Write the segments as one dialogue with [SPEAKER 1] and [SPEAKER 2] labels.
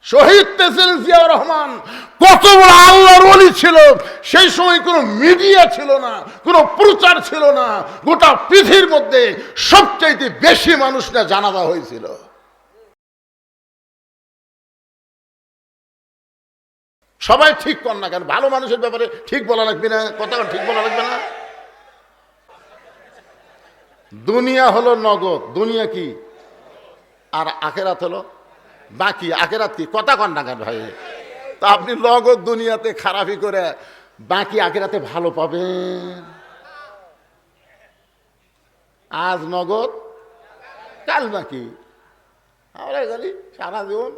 [SPEAKER 1] শহীদ president Ziaur Rahman কত বড় আল্লাহর ওলি ছিল। সেই সময় কোনো মিডিয়া ছিল না, কোনো প্রচার ছিল না। গোটা পৃথিবীর মধ্যে সবচাইতে বেশি মানুষরা জানাজা হয়েছিল। সবাই ঠিক কর না কেন, ভালো মানুষের ব্যাপারে ঠিক বলা লাগবে না, কথা ঠিক বলা লাগবে না। দুনিয়া হলো নগদ, দুনিয়া কি, আর আখেরাত হলো বাকি। আখেরাত কি, কথা কন না কেন ভাই। তা আপনি নগদ দুনিয়াতে খারাপি করে বাকি আখেরাতে ভালো পাবেন। আজ নগদ কাল বাকি। আমরা খালি সারা জীবন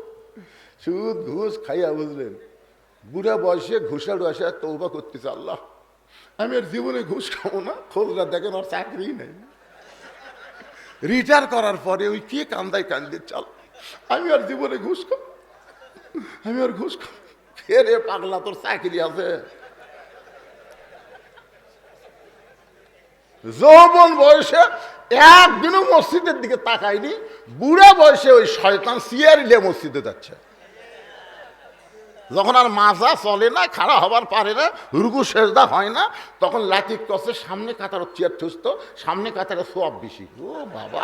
[SPEAKER 1] সুদ ঘুষ খাইয়া, বুঝলেন, বুড়া বয়সে ঘুষা ডুষা তৌবা করতেছে, আল্লাহ আমি আর জীবনে ঘুষ খাবো না। খোঁজরা দেখেন ওর চাকরি নেই। রিটায়ার করার পরে ওই কে কান্দায় কান্দে, চাল আমি আর জীবনে ঘুষ খাবো, আমি আর ঘুষ খাবো। ফেরে পাগলা, তোর চাকরি আছে। যৌবন বয়সে একদিনও মসজিদের দিকে তাকায়নি, বুড়া বয়সে ওই শয়তান সিয়ারিলে মসজিদে যাচ্ছে। যখন আর মাজা চলে না, খাড়া হবার পারে না, রুকু সেজদা হয় না, তখন লাঠি কষে সামনে কাতার চেয়ার ঠুসতো, সামনে কাতারে সোয়াব বেশি। ও বাবা,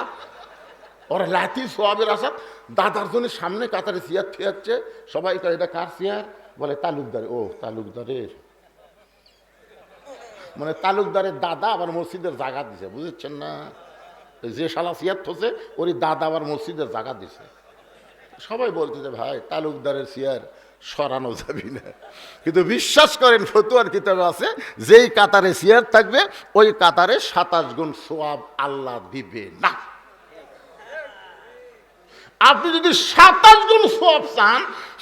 [SPEAKER 1] ওরা লাঠি সোয়াবের আসাদ দাদার জন্য সামনে কাতারে চেয়ার থিয়াচ্ছে। সবাই কয় এটা কার চেয়ার? বলে তালুকদার। ও তালুকদারের, মানে তালুকদারের দাদা আবার মসজিদের জায়গা দিছে, বুঝেছেন না? যে শালা চেয়ার থসে ওরই দাদা আবার মসজিদের জায়গা দিছে। সবাই বলতেছে ভাই তালুকদারের চেয়ার সরানো যাবি না, কিন্তু বিশ্বাস করেন ফতুয়ার কিতাবে আছে, যেই কাতারে চেয়ার থাকবে ওই কাতারে 27 গুণ সোয়াব আল্লাহ দিবে না। আপনি যদি 27 গুণ সোয়াব চান,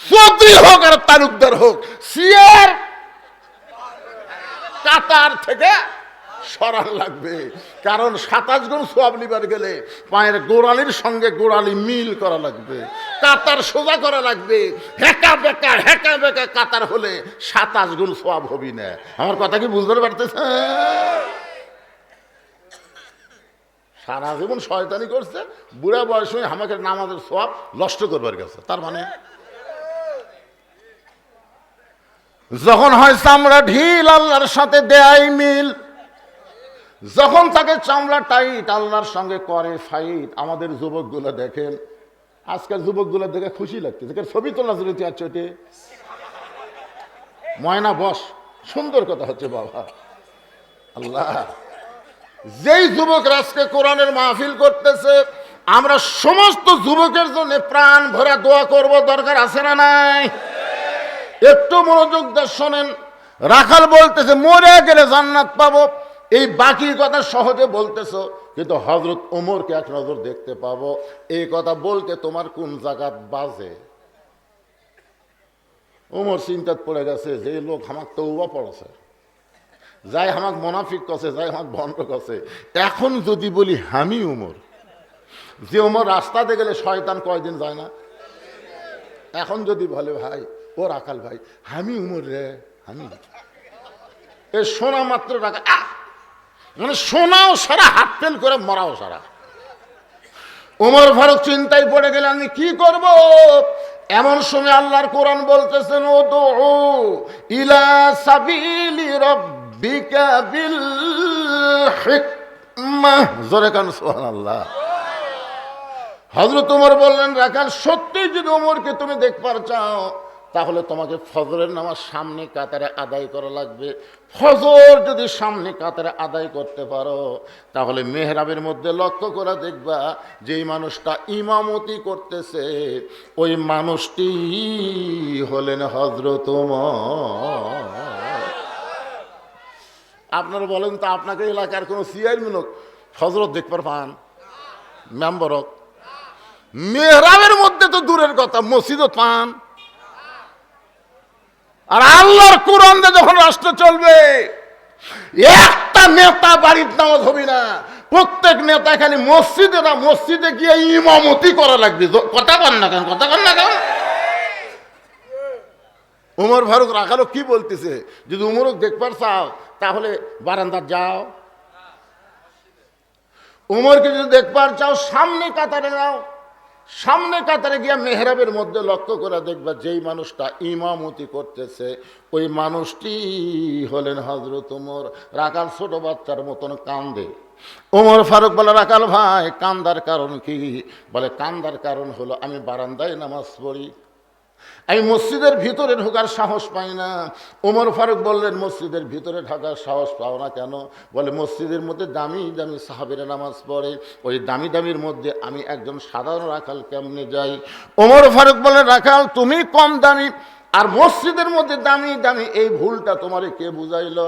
[SPEAKER 1] চৌধুরী হোক আর তালুকদার হোক, চেয়ার কাতার থেকে সরান লাগবে। কারণ 27 গুণ সোয়াব নিবার গেলে পায়ের গোড়ালির সঙ্গে গোড়ালি মিল করা লাগবে, কাতার সোজা করা লাগবে। হেঁকা বেঁকা কাতার হলে 27 গুণ সোয়াব হবি না। আমার কথা কি বুঝতে পারতেছে? সারা জীবন শয়তানি করছে, বুড়া বয়স হয়ে আমাকে নামাজের সোয়াব নষ্ট করবার গেছে। তার মানে যখন হয় চামড়া ঢিল আল্লাহর সাথে দেয় মিল, যখন তাকে চামড়া টাইট আল্লাহর সঙ্গে করে ফাইট। আমাদের যুবকগুলো দেখেন, আজকাল যুবকগুলো দেখে খুশি লাগতেছে, ছবি তোলা জড়িত আছে। ওটে ময়না বস, সুন্দর কথা হচ্ছে বাবা। আল্লাহ, যেই যুবক আজকে কোরআনের মাহফিল করতেছে, আমরা সমস্ত যুবকের জন্য প্রাণ ভরা দোয়া করব, দরকার আছে না নাই? একটু মনোযোগ দিয়ে শোনেন। রাখাল বলতেছে মরে গেলে জান্নাত পাবো, এই বাকি কথা সহজে বলতেছো, কিন্তু হযরত ওমরকে এক নজর দেখতে পাবো, এই কথা বলতে তোমার কোন জায়গা বাজে? ওমর চিন্তাত পড়ে গেছে, যে লোক আমাকে তওবা পড়াছে, যাই আমাকে মুনাফিক কছে, যাই আমাকে ভণ্ড কছে, এখন যদি বলি আমি ওমর, যে ওমর রাস্তাতে গেলে শয়তান কয়দিন যায় না, এখন যদি বলে ভাই ও রাখাল ভাই আমি উমর রে, আমি এ শোনা মাত্র রাখা, মানে শোনাও সারা, হাত ফেল করে মরাও সারা। ওমর ফারুক চিন্তায় পড়ে গেলে আমি কি করব? এমন সময় আল্লাহর কোরআন বলতেছেন, উদউ ইলা সাবিলি রাব্বিকা বিল হিকমাহ। জোরে কান সুবহানাল্লাহ। হযরত ওমর বললেন, রাখাল সত্যি যদি ওমরকে তুমি দেখবার চাও, তাহলে তোমাকে ফজরের নামাজ সামনে কাতারে আদায় করা লাগবে। ফজর যদি সামনে কাতারে আদায় করতে পারো, তাহলে মেহরাবের মধ্যে লক্ষ্য করে দেখবা যেই মানুষটা ইমামতি করতেছে ওই মানুষটি হলেন হযরত ওমর। আপনারা বলেন তো, আপনাকে এলাকার কোনো চেয়ারম্যান ফজরত দেখবার পান? মেম্বার হোক, মেহরাবের মধ্যে তো দূরের কথা, মসজিদও পান। আর আল্লাহর কোরআন দিয়ে যখন রাষ্ট্র চলবে, একটা নেতা বাড়ির নামাজ হবে না, প্রত্যেক নেতা খালি মসজিদে না, মসজিদে গিয়ে ইমামতি করা লাগবে। কথা কন না কেন, কথা কন না কেন? ওমর ফারুক রাখালো কি বলতেছে, যদি উমরক দেখবার চাও তাহলে বারান্দার যাও, উমরকে যদি দেখবার চাও সামনে কাতারে যাও, সামনে কাতারে গিয়া মেহরাবের মধ্যে লক্ষ্য করে দেখবা যেই মানুষটা ইমামতি করতেছে ওই মানুষটি হলেন হযরত ওমর। রাখাল ছোট বাচ্চার মতন কান্দে। ওমর ফারুক বলে, রাখাল ভাই কান্দার কারণ কি? বলে, কান্দার কারণ হলো আমি বারান্দায় নামাজ পড়ি, আমি মসজিদের ভিতরে ঢোকার সাহস পাই না। ওমর ফারুক বললেন, মসজিদের ভিতরে ঢোকার সাহস পাও না কেন? বলে, মসজিদের মধ্যে দামি দামি সাহাবীরা নামাজ পড়ে, ওই দামি দামির মধ্যে আমি একজন সাধারণ রাখাল কেমনে যাই? ওমর ফারুক বলে, রাখাল তুমি কম দামি আর মসজিদের মধ্যে দামি দামি, এই ভুলটা তোমারে কে বুঝাইল?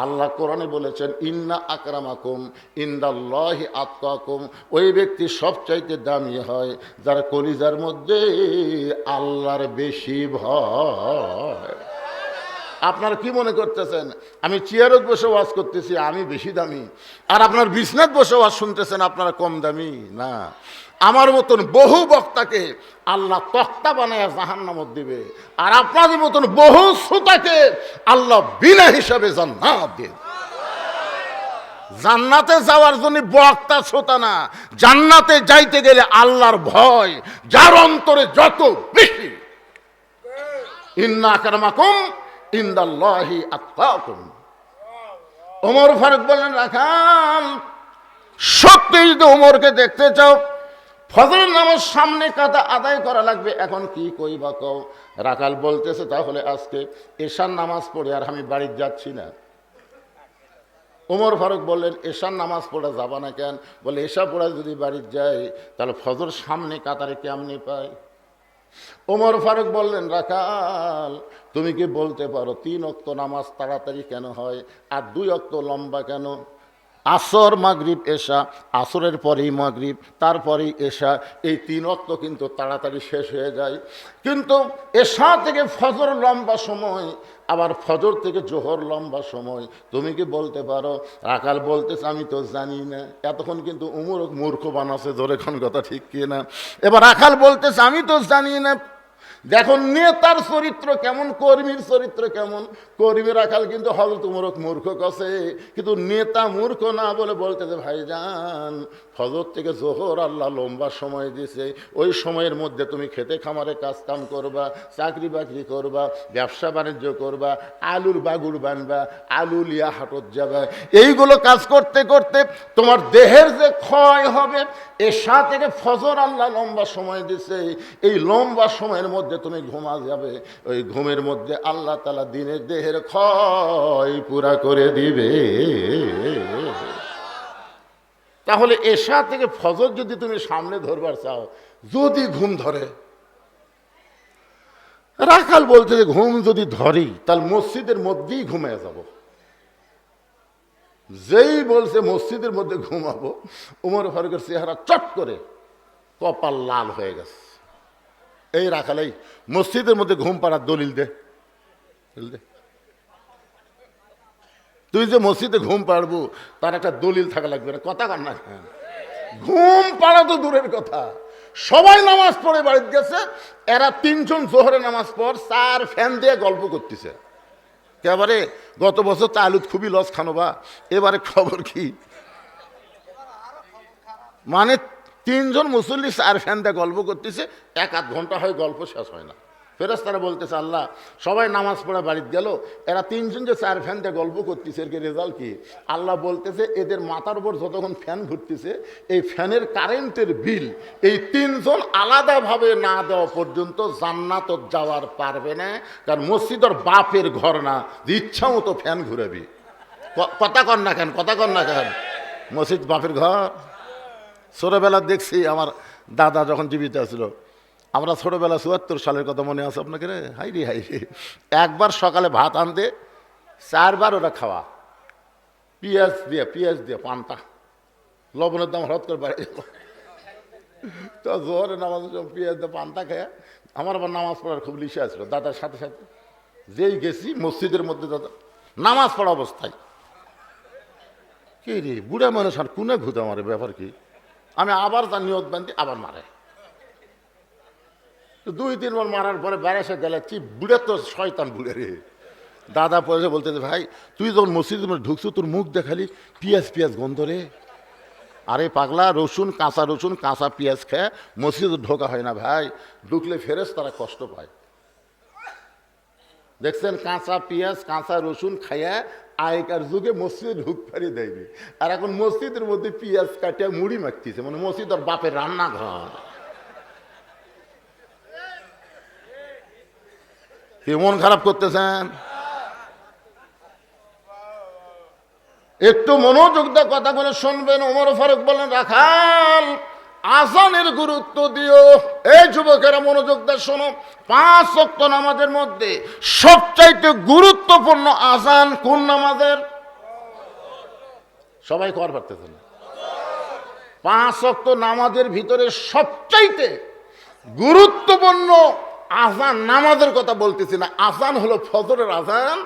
[SPEAKER 1] আল্লাহ কোরআনে বলেছেন, ইন্না আকরামাকুম ইনদাল্লাহি আতকাকুম, ওই ব্যক্তি সবচাইতে দামি হয় যার কলিজার মধ্যে আল্লাহর বেশি ভয়। আপনারা কি মনে করতেছেন আমি চেয়ারত বসে ওয়াজ করতেছি আমি বেশি দামি, আর আপনার বিছনাত বসে ওয়াজ শুনতেছেন আপনারা কম দামি? না, আমার মতন বহু বক্তাকে আল্লাহ তক্তা বানায় জাহান্নামত দিবে, আর আপনাদের মতন বহু শ্রোতাকে আল্লাহ বিনা হিসাবে জান্নাত দিবে। জান্নাতে যাওয়ার জন্য বক্তা শ্রোতা না, জান্নাতে যাইতে গেলে আল্লাহর ভয় যার অন্তরে যত বেশি। ইন্না আকরামাকুম ইনদাল্লাহি আতকাকুম। ওমর ফারুক বললেন, রাখাল সত্যি যদি ওমরকে দেখতে চাও ফজরের নামাজ সামনে কাতা আদায় করা লাগবে, এখন কি কইবা কও? রাখাল বলতেছে, তাহলে আজকে এশার নামাজ পড়ে আর আমি বাড়ি যাচ্ছি না। ওমর ফারুক বললেন, এশার নামাজ পড়া যাবা না কেন? বলে, এশা পড়া যদি বাড়ি যাই তাহলে ফজর সামনে কাতারে কেমনি পাই? ওমর ফারুক বললেন, রাখাল তুমি কি বলতে পারো 3 ওয়াক্ত নামাজ তাড়াতাড়ি কেন হয় আর 2 ওয়াক্ত লম্বা কেন? আসর মাগরিব এশা, আসরের পরেই মাগরিব, তারপরেই এশা, এই 3 ওয়াক্ত কিন্তু তাড়াতাড়ি শেষ হয়ে যায়। কিন্তু এশা থেকে ফজর লম্বা সময়, আবার ফজর থেকে জোহর লম্বা সময়, তুমি কি বলতে পারো? রাখাল বলতেছে, আমি তো জানি না। এতক্ষণ কিন্তু উমর মূর্খ বানাচ্ছে, জোরে কোন কথা ঠিক কি না? এবার রাখাল বলতেছে, আমি তো জানি না। দেখুন নেতার চরিত্র কেমন, কর্মীর চরিত্র কেমন। কর্মী রাখাল কিন্তু হযরত ওমর মূর্খ কছে, কিন্তু নেতা মূর্খ না বলে বলতেছে, ভাইজান ফজর থেকে জোহর আল্লাহ লম্বা সময় দিছে, ওই সময়ের মধ্যে তুমি খেতে খামারে কাজ কাম করবা, চাকরি বাকরি করবা, ব্যবসা বাণিজ্য করবা, আলুর বাগুর বানবা, আলু লিয়া হাটত যাবা, এইগুলো কাজ করতে করতে তোমার দেহের যে ক্ষয় হবে, এশা থেকে ফজর আল্লাহ লম্বা সময় দিছে, এই লম্বা সময়ের মধ্যে তুমি ঘুমা যাবে, ওই ঘুমের মধ্যে আল্লাহ তাআলা দিনের দেহের ক্ষয় পুরা করে দিবে। তাহলে এশা থেকে ফজর যদি তুমি সামনে ধরবার চাও, যদি ঘুম ধরে, রাখাল বলতে যে ঘুম যদি ধরি তাহলে মসজিদের মধ্যেই ঘুমিয়ে যাব। যেই বলছে মসজিদের মধ্যে ঘুমাবো, ওমর ফারুকের চেহারা চট করে কপাল লাল হয়ে গেছে। এই রাখালেই মসজিদের মধ্যে ঘুম পাড়ার দলিল দে, তুই যে মসজিদে ঘুম পাড়বো তার একটা দলিল থাকা লাগবে না, কথা কার না? ঘুম পাড়া তো দূরের কথা, সবাই নামাজ পড়ে বাড়িতে গেছে, এরা 3 জন জোহরে নামাজ পড় 4 ফ্যান দিয়ে গল্প করতেছে। এবারে গত বছর তো আলুত খুবই লস খানো বা, এবারে খবর কি? মানে 3 জন মুসল্লি 4 ফ্যান দিয়ে গল্প করতেছে, 1-8 ঘন্টা হয় গল্প শেষ হয় না। ফেরেশতারা বলতেছে, আল্লাহ সবাই নামাজ পড়া বাড়িতে গেল, এরা 3 জন যে 4 ফ্যান দিয়ে গল্প করতেছে, এর রেজাল্ট কি? আল্লাহ বলতেছে, এদের মাথার উপর যতক্ষণ ফ্যান ঘুরতেছে এই ফ্যানের কারেন্টের বিল এই 3 জন আলাদাভাবে না দেওয়া পর্যন্ত জান্নাত যাওয়ার পারবে না, কারণ মসজিদের বাপের ঘর না যে ইচ্ছা মতো ফ্যান ঘুরাবি। কথা কর না কেন, কথা কর না কেন? মসজিদ বাপের ঘর। ছোটবেলা দেখছি আমার দাদা যখন জীবিত ছিল, আমরা ছোটবেলা 74 সালের কথা মনে আছে আপনাকে রে? হাই রে হাই রে, একবার সকালে ভাত আনতে 4 বার ওরা খাওয়া, পেঁয়াজ দিয়ে পান্তা, লবণের দাম হঠাৎ করে বাড়ে গেল। তো জোহরে নামাজ পেঁয়াজ দিয়ে পান্তা খেয়ে আমার আবার নামাজ পড়ার খুব লিশে আসলো দাদার সাথে সাথে। যেই গেছি মসজিদের মধ্যে দাদা নামাজ পড়া অবস্থায়, কি রে বুড়া মানুষ আর কোনে ঘুদা মারে, ব্যাপার কি? আমি আবার তার নিয়ত বান্ধি, আবার মারে। 2-3 বার মারার পরে বেড়াসে গেলে কি বুড়ে তো শয়তান বুড়ে রে। দাদা পয়সা বলতে, ভাই তুই যখন মসজিদের মধ্যে ঢুকছো তোর মুখ দেখালি পিঁয়াজ গন্ধ রে। আরে পাগলা, রসুন, কাঁচা পেঁয়াজ খেয়ে মসজিদে ঢোকা হয় না ভাই, ঢুকলে ফেরেশতারা কষ্ট পায়। দেখছেন, কাঁচা পেঁয়াজ কাঁচা রসুন খাইয়া আগেকার যুগে মসজিদে ঢুক পারি দেয়নি, আর এখন মসজিদের মধ্যে পেঁয়াজ কাটিয়া মুড়ি মাখতেছে, মানে মসজিদ আর বাপের রান্নাঘর। মন খারাপ করতেছেন? একটু মনোযোগ দিয়ে কথাগুলো শুনবেন। ওমর ফারুক বলেন, রাখাল আজানের গুরুত্ব দিও। এই যুবকেরা মনোযোগ দিয়ে শোনো, 5 ওয়াক্ত নামাজের মধ্যে সবচাইতে গুরুত্বপূর্ণ আজান কোন নামাজের? সবাই কর পারতেছে না। 5 ওয়াক্ত নামাজের ভিতরে সবচাইতে গুরুত্বপূর্ণ আজান, নামাজের কথা বলতেছি না, আজান হলো ফজরের আজান।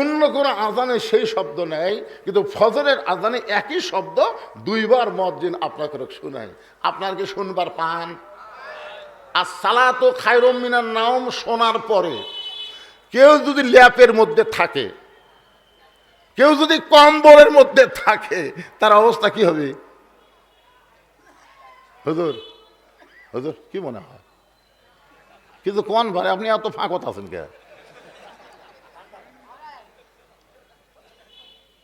[SPEAKER 1] অন্য কোনো আজানে সেই শব্দ নেই, কিন্তু ফজরের আজানে একই শব্দ 2 বার মুয়াজ্জিন আপনাকে শোনায়। আপনার কি শুনবার পান? আর সালাতু খায়রুম মিনান নাওম শোনার পরে কেউ যদি ল্যাপের মধ্যে থাকে, কেউ যদি কম্বলের মধ্যে থাকে, তার অবস্থা কি হবে? হুজুর, হুজুর কি মনে হয়? কিন্তু কোন ভাই আপনি এত ফাঁকত আছেন কে?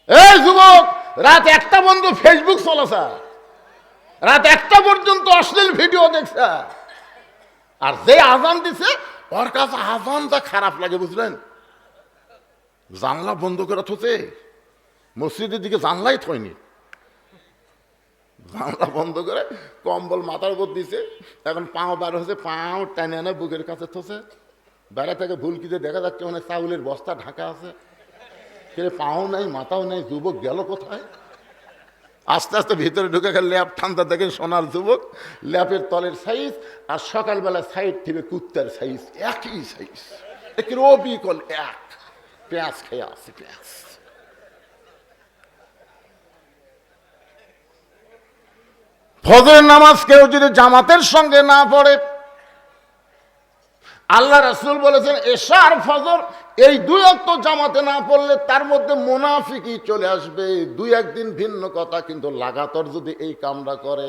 [SPEAKER 1] এই যুবক, রাত 1টা পর্যন্ত ফেসবুক চলেছে, রাত 1টা পর্যন্ত অশ্লীল ভিডিও দেখছে, আর যে আজান দিছে ওর কাছে আজানটা খারাপ লাগে, বুঝলেন? জানলা বন্ধ করে থুছে, মসজিদের দিকে জানলাই থয়নি, জানলা বন্ধ করে কম্বল মাথার উপর দিছে। এখন পাও বার হয়েছে, পাও টানে আনে বুকের কাছে থসে, বেড়া থেকে ভুলকিতে দেখা যাচ্ছে অনেক চাউলের বস্তা ঢাকা আছে, পাও নাই মাথাও নাই, যুবক গেল কোথায়? আস্তে আস্তে ভিতরে ঢুকে গেল, ল্যাপ ঠান্ডা দেখে সোনার যুবক, ল্যাপের তলের সাইজ আর সকালবেলা সাইড থেকে কুত্তার সাইজ, একই সাইজ, একের অবিকল এক, পেঁয়াজ খেয়ে আসে পেঁয়াজ। ফজরের নামাজ কেউ যদি জামাতের সঙ্গে না পড়ে, আল্লাহ রাসূল বলেছেন এশা আর ফজর এই 2 ওয়াক্ত জামাতে না পড়লে তার মধ্যে মুনাফিকি চলে আসবে। 2-1 দিন ভিন্ন কথা, কিন্তু লাগাতার যদি এই কামটা করে।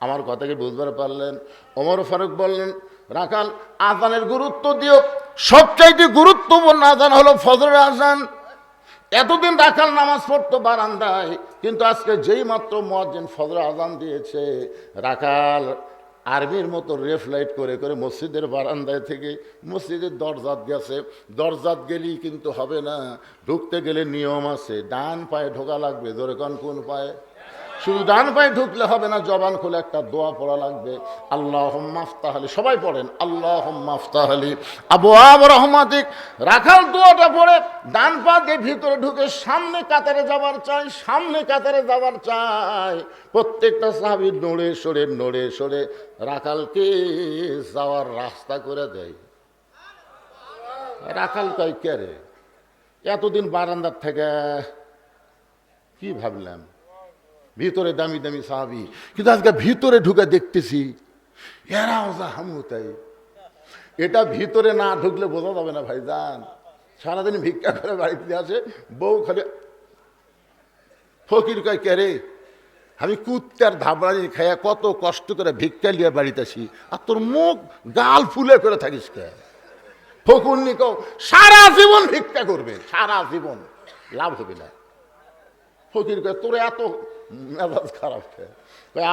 [SPEAKER 1] আমার কথাকে বুঝতে পারলেন? ওমর ফারুক বললেন, রাখাল আজানের গুরুত্ব দিও, সবচাইতে গুরুত্বপূর্ণ আজান হলো ফজরের আজান। এতদিন রাখাল নামাজ পড়তো বারান্দায়, কিন্তু আজকে যেই মাত্র মুয়াজ্জিন ফজর আজান দিয়েছে, রাখাল আর্মির মতো রেফলাইট করে করে মসজিদের বারান্দায় থেকে মসজিদের দরজাত গেছে। দরজাত গেলেই কিন্তু হবে না, ঢুকতে গেলে নিয়ম আছে, ডান পায়ে ঢোকা লাগবে। ধরে কোন পায়ে? শুধু ডান পায়ে ঢুকলে হবে না, জবান খুলে একটা দোয়া পড়া লাগবে, আল্লাহুম্মা আফতাহ লি। সবাই পড়েন, আল্লাহুম্মা আফতাহ লি আবওয়াব রাহমাতিক। রাখাল দোয়াটা পড়ে ডান পা দিয়ে ভিতরে ঢুকে সামনে কাতারে যাবার চাই, সামনে কাতারে যাবার চাই। প্রত্যেকটা সাহাবী নড়ে সরে রাখালকে যাওয়ার রাস্তা করে দেয়। রাখাল কয়, কে রে এতদিন বারান্দার থেকে কি ভাবলাম, ভিতরে দামি দামি সাহাবী, কিন্তু আজকে ভিতরে ঢুকে দেখতেছি এরাও যা হামু তাই। এটা ভিতরে না ঢুকলে বোঝা যাবে না ভাইজান। সারাদিন ভিক্ষা করে বাড়িতে আসে, বউ খালি ফকির কয়, কে রে আমি কুত্তার ধাবড়ানি খাইয়া কত কষ্ট করে ভিক্ষা লিয়ে বাড়িতে আসি, আর তোর মুখ গাল ফুলে করে থাকিস কে? ফকুন্নি কও সারা জীবন ভিক্ষা করবে, সারা জীবন লাভ হবে না। ফকির কয়, তোর এত মেজাজ খারাপ খেয়ে?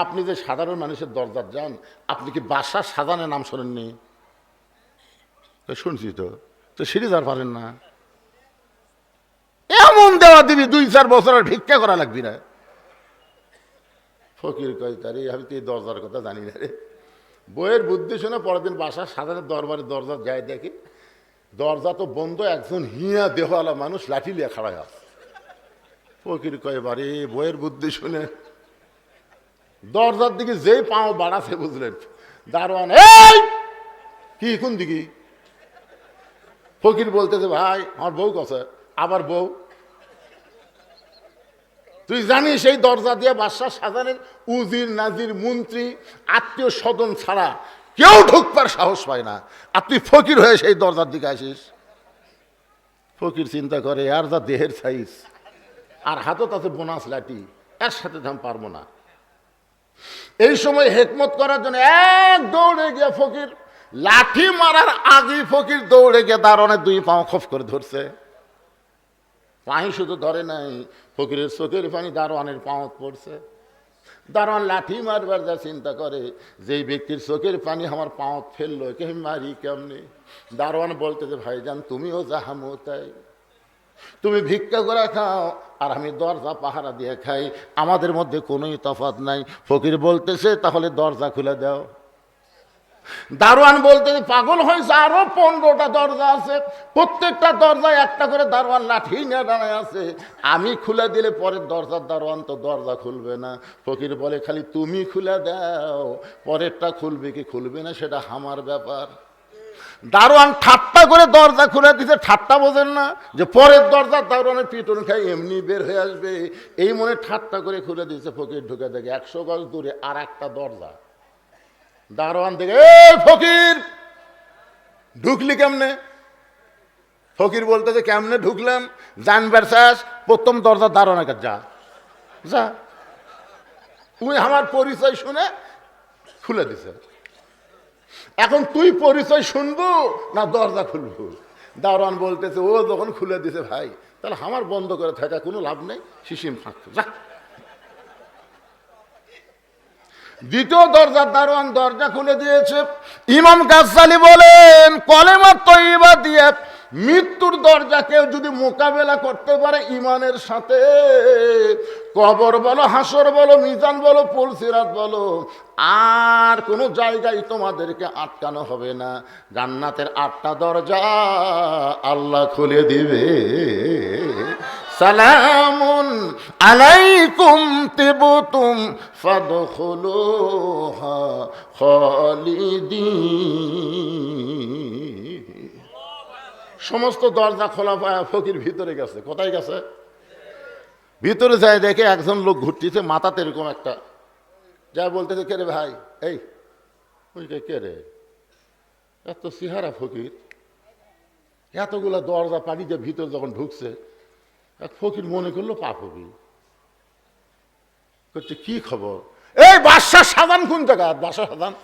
[SPEAKER 1] আপনি যে সাধারণ মানুষের দরজার যান, আপনি কি বাসা সাজানের নাম শোনেননি? শুনছি তো, তো সিঁড়ি যার পারেন না, এমন দেওয়া দিবি 2-4 বছর আর ভিক্ষা করা লাগবি না। ফকির কয়, তারে আমি তো এই দরজার কথা জানি না রে। বইয়ের বুদ্ধি শুনে পরের দিন বাসা সাজানের দরবারের দরজা যায়, দেখি দরজা তো বন্ধ, একজন হিয়া দেহওয়ালা মানুষ লাঠি লিয়ে খাড়ায় আছে। ফকির কয়, বারে বইয়ের বুদ্ধি শুনে দরজার দিকে যেই পাও বাড়াছে, বুঝলেন, দারোয়ান এই কি কোন দিকে? ফকির বলতেছে, ভাই আমার বউ কছে। আবার বউ? তুই জানিস এই দরজা দিয়ে বাদশা সাজানের উজির নাজির মন্ত্রী আত্মীয় স্বজন ছাড়া কেউ ঢুকবার সাহস পায় না, আর তুই ফকির হয়ে সেই দরজার দিকে আসিস? ফকির চিন্তা করে, আর যা দেহের সাইজ, আর হাতত আছে বোনাস লাঠি, এর সাথে আমি পারবো না। এই সময় হেকমত করার জন্য এক দৌড়ে গিয়ে ফকির, লাঠি মারার আগে ফকির দৌড়ে গিয়ে দারোয়ানের দুই পাও খপ করে ধরছে। পানি শুধু ধরে নাই, ফকিরের চোখের পানি দারোয়ানের পাও পড়ছে। দারোয়ান লাঠি মারবার যা চিন্তা করে, যেই ব্যক্তির চোখের পানি আমার পাও ফেললো, কে মারি কেমনি। দারোয়ান বলতে যে ভাইজান তুমিও যাহামো তাই, তুমি ভিক্ষা করে খাও আর আমি দরজা পাহারা দিয়ে খাই, আমাদের মধ্যে কোনোই তফাৎ নাই। ফকির বলতেছে তাহলে দরজা খুলে দাও। দারোয়ান বলতেছে পাগল হয়েছে, আরো 15টা দরজা আছে, প্রত্যেকটা দরজায় একটা করে দারোয়ান লাঠি নিয়ে দাঁড়ায় আছে, আমি খুলে দিলে পরের দরজার দারোয়ান তো দরজা খুলবে না। ফকির বলে খালি তুমি খুলে দাও, পরেরটা খুলবে কি খুলবে না সেটা আমার ব্যাপার। দারোয়ান ঠাট্টা করে দরজা খুলে দিতে, ঠাট্টা বোঝেন না যে পরের দরজা দারোয়ানের পিটন খাই এমনি বের হয়ে আসবে, এই মনে ঠাট্টা করে খুলে দিয়েছে। ফকির ঢুকে দেখে 100 গজ দূরে আর একটা দরজা। দারোয়ান দেখে এই ফকির ঢুকলি কেমনে? ফকির বলতেছে কেমনে ঢুকলাম জানবার চাস? প্রথম দরজা দারোয়ানের কাছে যা যা। তুই আমার পরিচয় শুনে খুলে দিছে, এখন তুই পরিচয় শুনবো না দরজা খুলবো? দারোয়ান বলতেছে ও যখন খুলে দিছে ভাই, তাহলে আমার বন্ধ করে থাকা কোনো লাভ নেই, সিসিম ফাঁকতো যা। দ্বিতীয় দরজার দারোয়ান দরজা খুলে দিয়েছে। ইমাম গাজ্জালী বলেন কলেমা তয়্যিবা দিয়ে মৃত্যুর দরজা কেউ যদি মোকাবেলা করতে পারে ইমানের সাথে, কবর বলো, হাসর বলো, মিজান বলো, পুলসিরাত বলো, আর কোনো জায়গায় তোমাদেরকে আটকানো হবে না। জান্নাতের 8টা দরজা আল্লাহ খুলে দিবে। সালামুন আলাইকুম তিবতুম ফাদখুলুহা খালিদিন। সমস্ত দরজা খোলা পায় ফকির ভিতরে গেছে। কোথায় গেছে? ভিতরে যায় দেখে একজন লোক ঘুরতেছে, মাথাতে এরকম একটা, যা বলতেছে কে রে ভাই, এই ওইটা কে রে? এত চেহারা ফকির, এতগুলা দরজা পানি দিয়ে ভিতরে যখন ঢুকছে, এক ফকির মনে করলো পাপ হবি। করছে কি খবর? এই বাদশাহ সাজান কোন জায়গা? বাদশাহ সাজান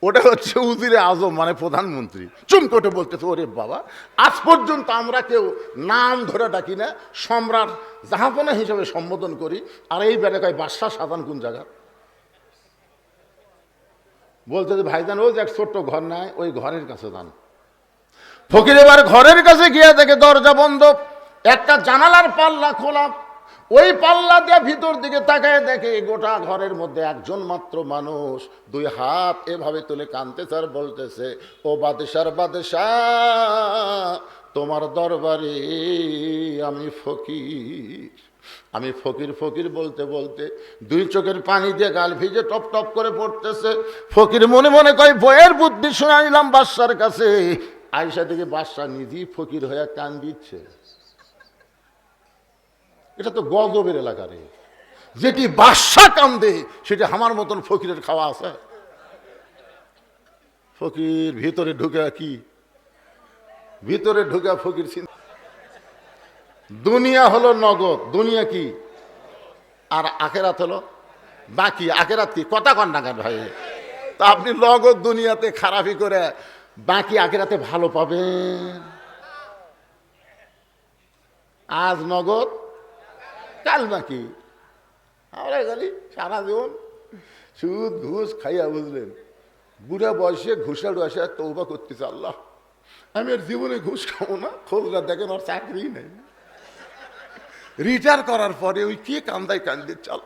[SPEAKER 1] ওটা হচ্ছে উজিরে আজম, মানে প্রধানমন্ত্রী। চুমকোটে বলতেছে ওরে বাবা, আজ পর্যন্ত আমরা কেউ নাম ধরে ডাকি না, সম্রাট জাহাপনা হিসেবে সম্বোধন করি, আর এই বেড়াকায় বাদশাহ সাজান কোন জায়গা? বলতেছে ভাইজান ওই যে এক ছোট্ট ঘর নাই, ওই ঘরের কাছে যান। ফকির এবার ঘরের কাছে গিয়ে দেখে দরজা বন্ধ, একটা জানালার পাল্লা খোলা। ওই পাল্লা দিয়ে ভিতর দিকে তাকায় দেখে গোটা ঘরের মধ্যে একজন মাত্র মানুষ 2 হাত এভাবে তুলে কাঁদতেছে আর বলতেছে ও বাদশার বাদশাহ, তোমার দরবারে আমি ফকির। আমি ফকির ফকির বলতে বলতে 2 চোখের পানি দিয়ে গাল ভিজে টপ টপ করে পড়তেছে। ফকির মনে মনে কয় বইয়ের বুদ্ধি শোনাইলাম বাদশার কাছে। আয়েশা থেকে বাদশা নিজেই ফকির হয়ে কান দিচ্ছে। এটা তো গজবের এলাকা রে, যেটি বাদশা কান্দে সেটি আমার মতন ফকিরের খাওয়া আছে? ফকির ভিতরে ঢুকে কি, ভিতরে ঢুকে ফকির চিন্তা, দুনিয়া হলো নগদ, দুনিয়া কি, আর আখেরাত হলো বাকি। আখেরাত কি? কথা কন না ভাই। তা আপনি নগদ দুনিয়াতে খারাপি করে বাকি আখেরাতে ভালো পাবেন। আজ নগদ কাল বাকি। আমরা খালি সারা জীবন সুদ ঘুষ খাইয়া, বুঝলেন, বুড়া বয়সে ঘুষা ডুষা তৌবা করতেছে, আল্লাহ আমি আর জীবনে ঘুষ খাবো না। খোঁজরা দেখেন ওর চাকরি নেই, রিটায়ার করার পরে ওই কে কান্দায় কান্দে, চাল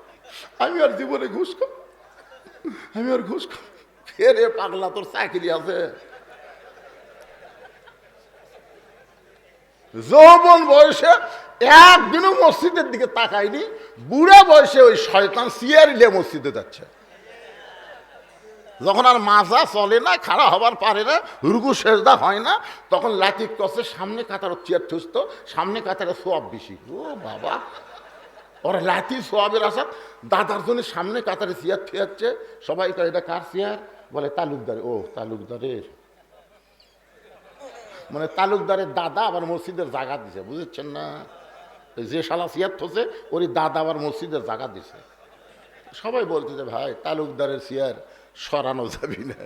[SPEAKER 1] আমি আর জীবনে ঘুষ খাবো, আমি আর ঘুষ খাবো। ফেরে পাগলা, তোর চাকরি আছে? যৌবন বয়সে একদিনও মসজিদের দিকে তাকায়নি, বুড়া বয়সে ওই শয়তান সিয়ারিলে মসজিদে যাচ্ছে। যখন আর মাজা চলে না, খাড়া হবার পারে না, রুকু সেজদা হয় না, তখন লাঠি কষে সামনে কাতার চেয়ার ঠুসতো, সামনে কাতারে সোয়াব বেশি। ও বাবা, ওরা লাঠি সোয়াবের আসার দাদার জন্য সামনে কাতারে চেয়ার থুয়াচ্ছে। সবাই তো এটা কার চেয়ার? বলে তালুকদার। ও তালুকদারের, মানে তালুকদারের দাদা আবার মসজিদের জায়গা দিছে, বুঝেছেন না? যে শালা সিয়ার থসে ওরই দাদা আবার মসজিদের জায়গা দিছে। সবাই বলতে যে ভাই তালুকদারের চেয়ার সরানো যাবি না,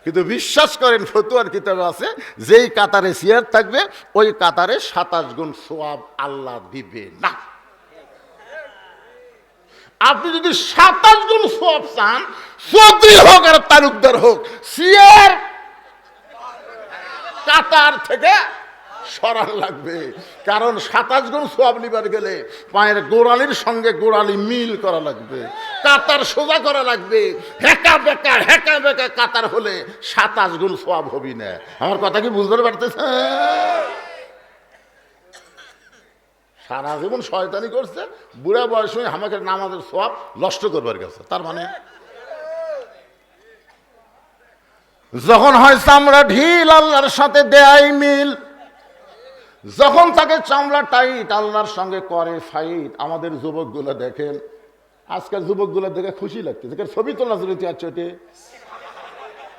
[SPEAKER 1] কিন্তু বিশ্বাস করেন ফতুয়ার কিতাবে আছে যেই কাতারে চেয়ার থাকবে ওই কাতারে 27 গুণ সওয়াব আল্লাহ দিবে না। আপনি যদি 27 গুণ সওয়াব চান, চৌধুরী হোক আর তালুকদার হোক, চেয়ার কাতার থেকে সরান লাগবে। কারণ 27 গুণ সওয়াব নিবার গেলে পায়ের গোড়ালির সঙ্গে গোড়ালি মিল করা লাগবে, কাতার সোজা করা লাগবে। হেঁকা বেঁকা কাতার হলে 27 গুণ সওয়াব হবি না। আমার কথা কি বুঝতে পারতেছে? সারা জীবন শয়তানি করছে, বুড়া বয়স হয়ে আমাকে নামাজের সওয়াব নষ্ট করবার গেছে। তার মানে যখন হয় চামড়া ঢিল আল্লাহর সাথে দেয় মিল, যখন তাকে চামড়া টাইট আল্লাহর সঙ্গে করে ফাইট। আমাদের যুবকগুলো দেখেন, আজকাল যুবকগুলো দেখে খুশি লাগতেছে, ছবি তোলা চলতে